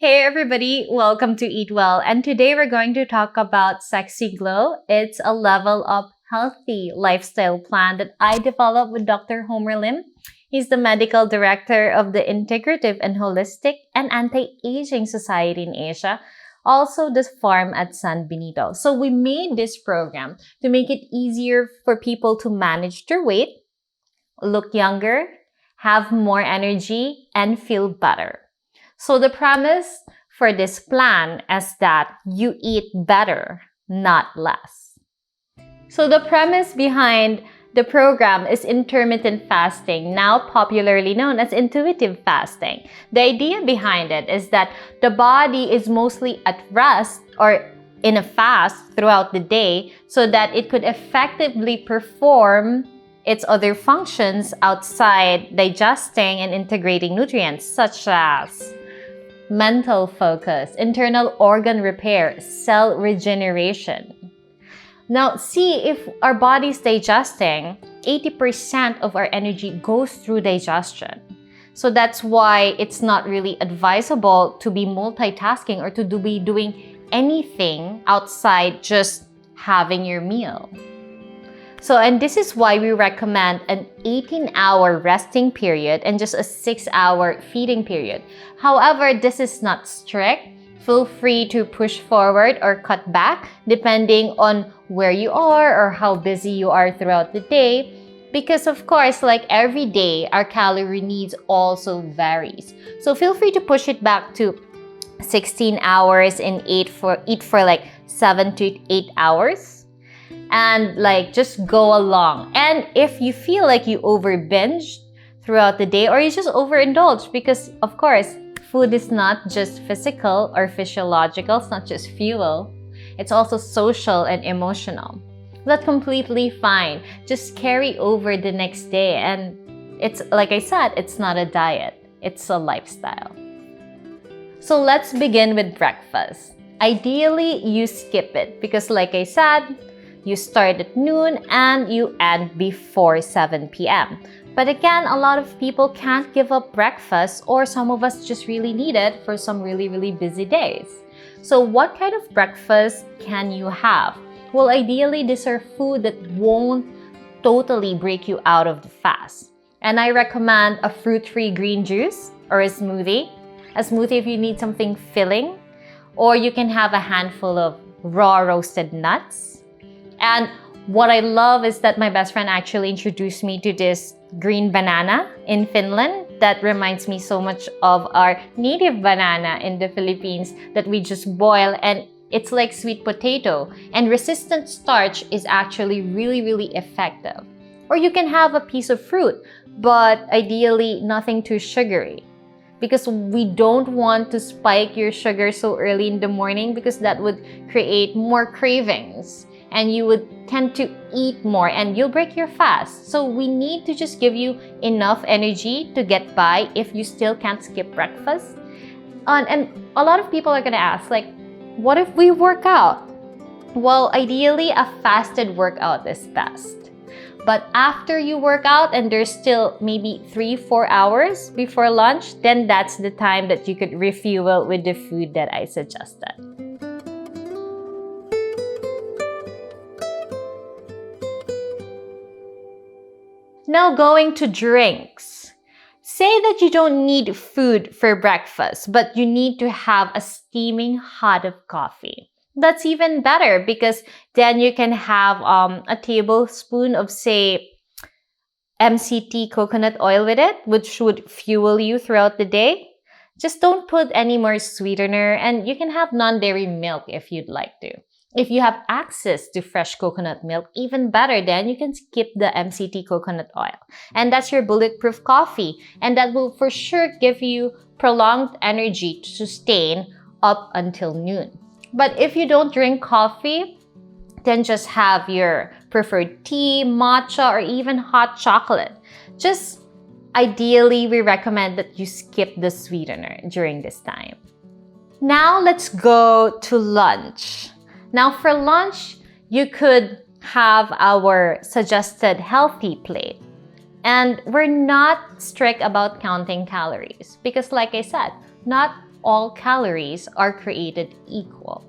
Hey everybody, welcome to Eat Well, and today we're going to talk about Sexy Glow. It's a level up healthy lifestyle plan that I developed with Dr. Homer Lim. He's the medical director of the Integrative and Holistic and Anti-Aging Society in Asia, also the farm at San Benito. So we made this program to make it easier for people to manage their weight, look younger, have more energy, and feel better. So the premise for this plan is that you eat better, not less. So the premise behind the program is intermittent fasting, now popularly known as intuitive fasting. The idea behind it is that the body is mostly at rest or in a fast throughout the day so that it could effectively perform its other functions outside digesting and integrating nutrients such as mental focus, internal organ repair, cell regeneration. Now, see, if our body's digesting, 80% of our energy goes through digestion. So that's why it's not really advisable to be multitasking or to be doing anything outside just having your meal. And this is why we recommend an 18-hour resting period and just a 6-hour feeding period. However, this is not strict. Feel free to push forward or cut back depending on where you are or how busy you are throughout the day. Because of course, like every day, our calorie needs also varies. So feel free to push it back to 16 hours and eat for like 7 to 8 hours. And just go along. And if you feel like you over binged throughout the day or you just overindulge, because of course, food is not just physical or physiological, it's not just fuel, it's also social and emotional. That's completely fine. Just carry over the next day. And it's like I said, it's not a diet, it's a lifestyle. So let's begin with breakfast. Ideally, you skip it because like I said, you start at noon and you end before 7 p.m. But again, a lot of people can't give up breakfast, or some of us just really need it for some really busy days. So what kind of breakfast can you have? Well, ideally, these are food that won't totally break you out of the fast. And I recommend a fruit-free green juice or a smoothie. A smoothie if you need something filling, or you can have a handful of raw roasted nuts. And what I love is that my best friend actually introduced me to this green banana in Finland that reminds me so much of our native banana in the Philippines that we just boil, and it's like sweet potato. And resistant starch is actually really effective. Or you can have a piece of fruit, but ideally nothing too sugary, because we don't want to spike your sugar so early in the morning because that would create more cravings. And you would tend to eat more and you'll break your fast. So we need to just give you enough energy to get by if you still can't skip breakfast. And a lot of people are gonna ask, what if we work out? Well, ideally, a fasted workout is best. But after you work out and there's still maybe 3-4 hours before lunch, then that's the time that you could refuel with the food that I suggested. Now going to drinks. Say that you don't need food for breakfast, but you need to have a steaming hot of coffee. That's even better because then you can have a tablespoon of, say, MCT coconut oil with it, which would fuel you throughout the day. Just don't put any more sweetener, and you can have non-dairy milk if you'd like to. If you have access to fresh coconut milk, even better, then you can skip the MCT coconut oil. And that's your bulletproof coffee. And that will for sure give you prolonged energy to sustain up until noon. But if you don't drink coffee, then just have your preferred tea, matcha, or even hot chocolate. Just ideally, we recommend that you skip the sweetener during this time. Now let's go to lunch. Now for lunch, you could have our suggested healthy plate. And we're not strict about counting calories because like I said, not all calories are created equal.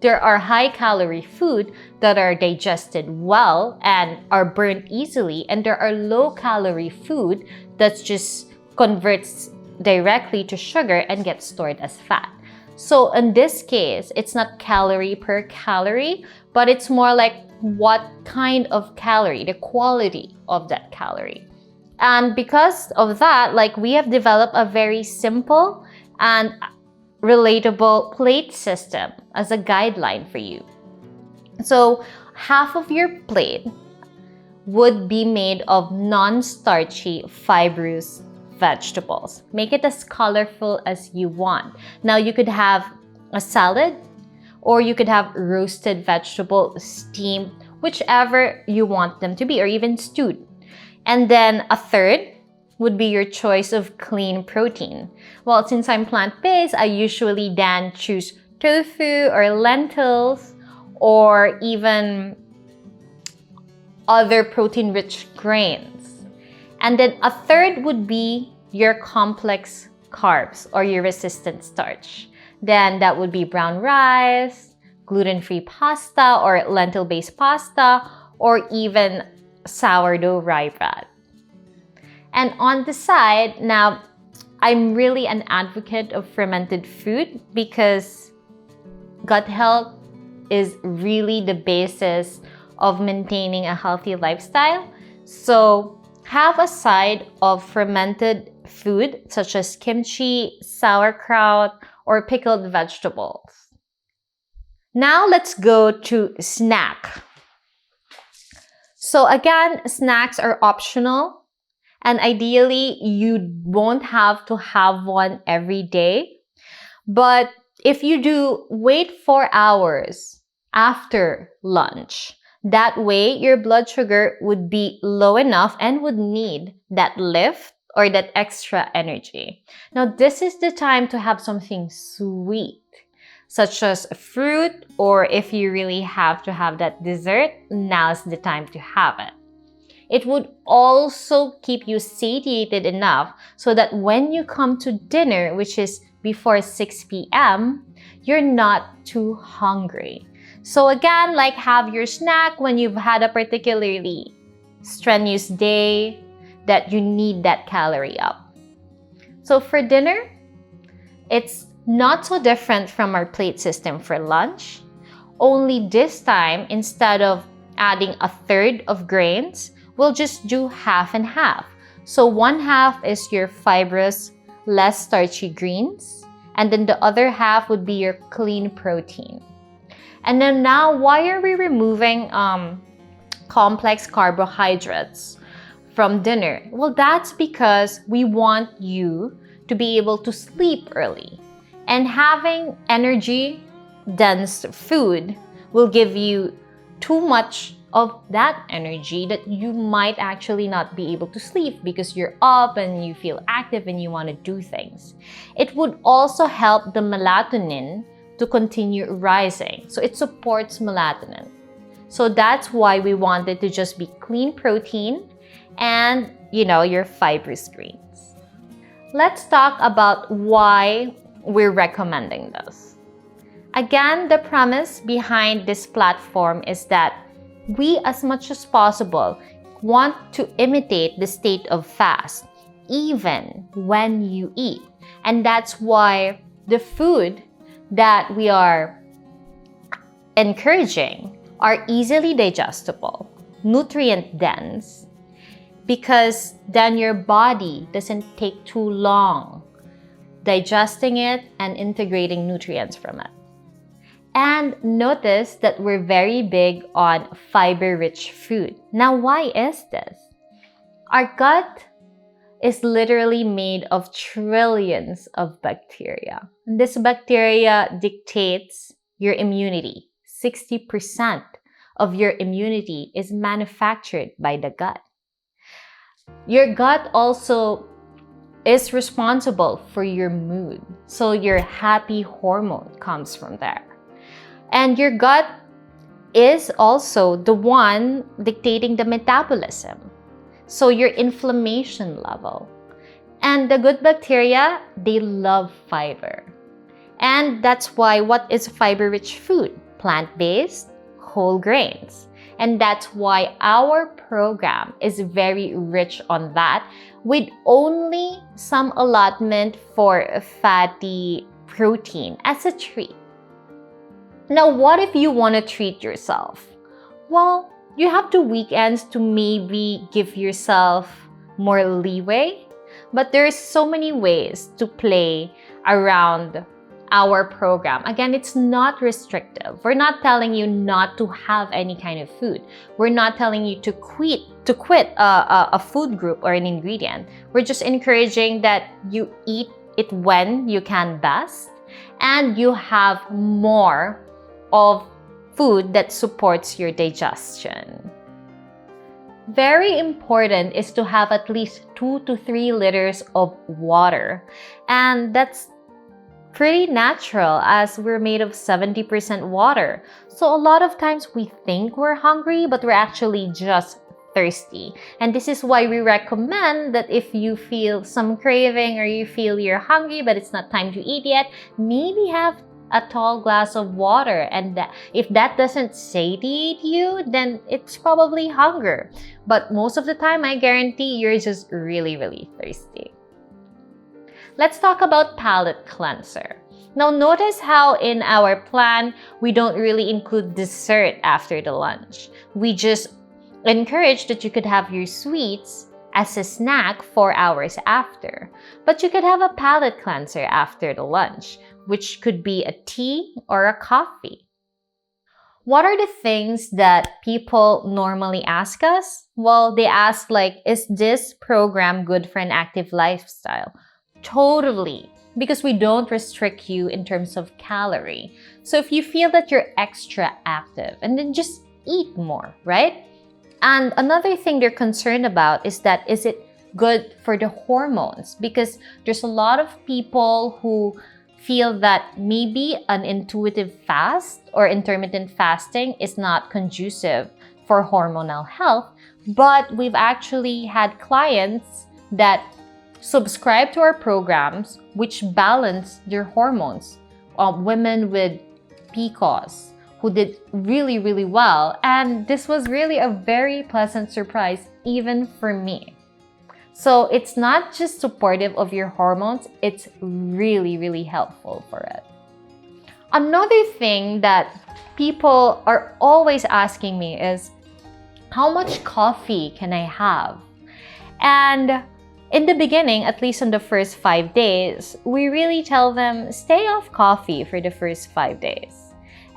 There are high-calorie food that are digested well and are burnt easily, and there are low-calorie food that just converts directly to sugar and gets stored as fat. So in this case, it's not calorie per calorie, but it's more like what kind of calorie, the quality of that calorie. And because of that, like, we have developed a very simple and relatable plate system as a guideline for you. So half of your plate would be made of non-starchy, fibrous vegetables. Make it as colorful as you want. Now you could have a salad, or you could have roasted vegetable, steamed, whichever you want them to be, or even stewed. And then a third would be your choice of clean protein. Well, since I'm plant-based, I usually then choose tofu or lentils or even other protein-rich grains. And then a third would be your complex carbs or your resistant starch. Then that would be brown rice, gluten-free pasta or lentil-based pasta, or even sourdough rye bread. And on the side, now, I'm really an advocate of fermented food because gut health is really the basis of maintaining a healthy lifestyle. So have a side of fermented food such as kimchi, sauerkraut, or pickled vegetables. Now let's go to snack. So again, snacks are optional. And ideally, you won't have to have one every day. But if you do, wait 4 hours after lunch. That way, your blood sugar would be low enough and would need that lift or that extra energy. Now, this is the time to have something sweet, such as fruit, or if you really have to have that dessert, now's the time to have it. It would also keep you satiated enough so that when you come to dinner, which is before 6 p.m., you're not too hungry. So again, like, have your snack when you've had a particularly strenuous day that you need that calorie up. So for dinner, it's not so different from our plate system for lunch. Only this time, instead of adding a third of grains, we'll just do half and half. So one half is your fibrous, less starchy greens, and then the other half would be your clean protein. And then now, why are we removing complex carbohydrates from dinner? Well, that's because we want you to be able to sleep early. And having energy-dense food will give you too much of that energy that you might actually not be able to sleep because you're up and you feel active and you want to do things. It would also help the melatonin to continue rising. So it supports melatonin. So that's why we want it to just be clean protein and, your fibrous greens. Let's talk about why we're recommending this. Again, the premise behind this platform is that we, as much as possible, want to imitate the state of fast, even when you eat. And that's why the food that we are encouraging are easily digestible, nutrient-dense, because then your body doesn't take too long digesting it and integrating nutrients from it. And notice that we're very big on fiber-rich food. Now, why is this? Our gut is literally made of trillions of bacteria. And this bacteria dictates your immunity. 60% of your immunity is manufactured by the gut. Your gut also is responsible for your mood. So your happy hormone comes from there. And your gut is also the one dictating the metabolism. So your inflammation level. And the good bacteria, they love fiber. And that's why what is fiber-rich food? Plant-based, whole grains. And that's why our program is very rich on that, with only some allotment for fatty protein as a treat. Now, what if you want to treat yourself? Well, you have the weekends to maybe give yourself more leeway, but there's so many ways to play around our program. Again, it's not restrictive. We're not telling you not to have any kind of food. We're not telling you to quit a food group or an ingredient. We're just encouraging that you eat it when you can best, and you have more of food that supports your digestion. Very important is to have at least 2 to 3 liters of water. And that's pretty natural as we're made of 70% water. So a lot of times we think we're hungry, but we're actually just thirsty. And this is why we recommend that if you feel some craving or you feel you're hungry but it's not time to eat yet, maybe have a tall glass of water, and if that doesn't satiate you, then it's probably hunger. But most of the time, I guarantee you're just really, really thirsty. Let's talk about palate cleanser. Now, notice how in our plan, we don't really include dessert after the lunch. We just encourage that you could have your sweets as a snack 4 hours after. But you could have a palate cleanser after the lunch, which could be a tea or a coffee. What are the things that people normally ask us? Well, they ask like, is this program good for an active lifestyle? Totally, because we don't restrict you in terms of calorie. So if you feel that you're extra active, and then just eat more, right? And another thing they're concerned about is that, is it good for the hormones? Because there's a lot of people who feel that maybe an intuitive fast or intermittent fasting is not conducive for hormonal health. But we've actually had clients that subscribe to our programs which balance their hormones. Women with PCOS who did really, really well. And this was really a very pleasant surprise even for me. So it's not just supportive of your hormones, it's really, really helpful for it. Another thing that people are always asking me is, how much coffee can I have? And in the beginning, at least in the first 5 days, we really tell them, stay off coffee for the first 5 days.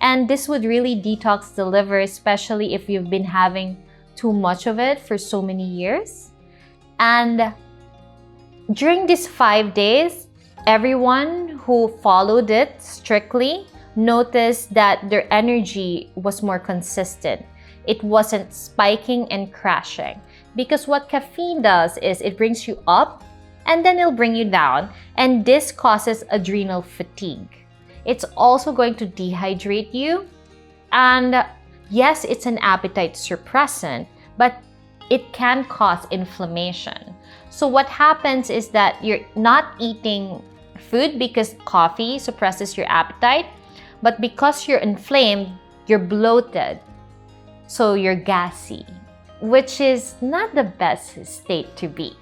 And this would really detox the liver, especially if you've been having too much of it for so many years. And during these 5 days, everyone who followed it strictly noticed that their energy was more consistent. It wasn't spiking and crashing. Because what caffeine does is it brings you up and then it'll bring you down. And this causes adrenal fatigue. It's also going to dehydrate you. And yes, it's an appetite suppressant, but it can cause inflammation. So what happens is that you're not eating food because coffee suppresses your appetite, but because you're inflamed, you're bloated. So you're gassy, which is not the best state to be.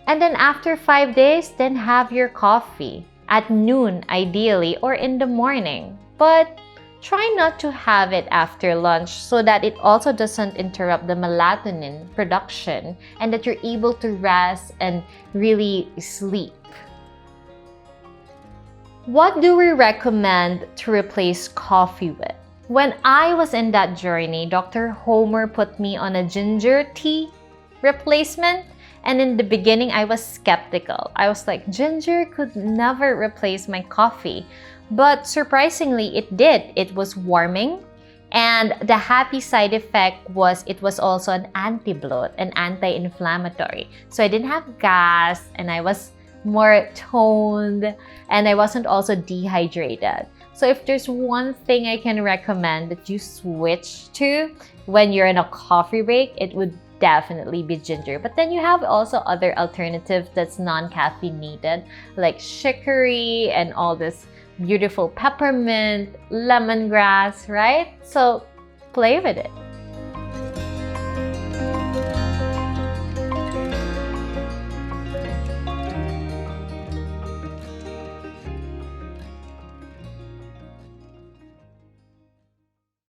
And then after 5 days, then have your coffee at noon ideally, or in the morning. But try not to have it after lunch so that it also doesn't interrupt the melatonin production and that you're able to rest and really sleep. What do we recommend to replace coffee with? When I was in that journey, Dr. Homer put me on a ginger tea replacement. And in the beginning, I was skeptical. I was like, ginger could never replace my coffee. But surprisingly, it did. It was warming. And the happy side effect was it was also an anti-bloat, an anti-inflammatory. So I didn't have gas and I was more toned and I wasn't also dehydrated. So if there's one thing I can recommend that you switch to when you're in a coffee break, it would definitely be ginger. But then you have also other alternatives that's non-caffeinated, like chicory and all this beautiful peppermint, lemongrass, right? So play with it.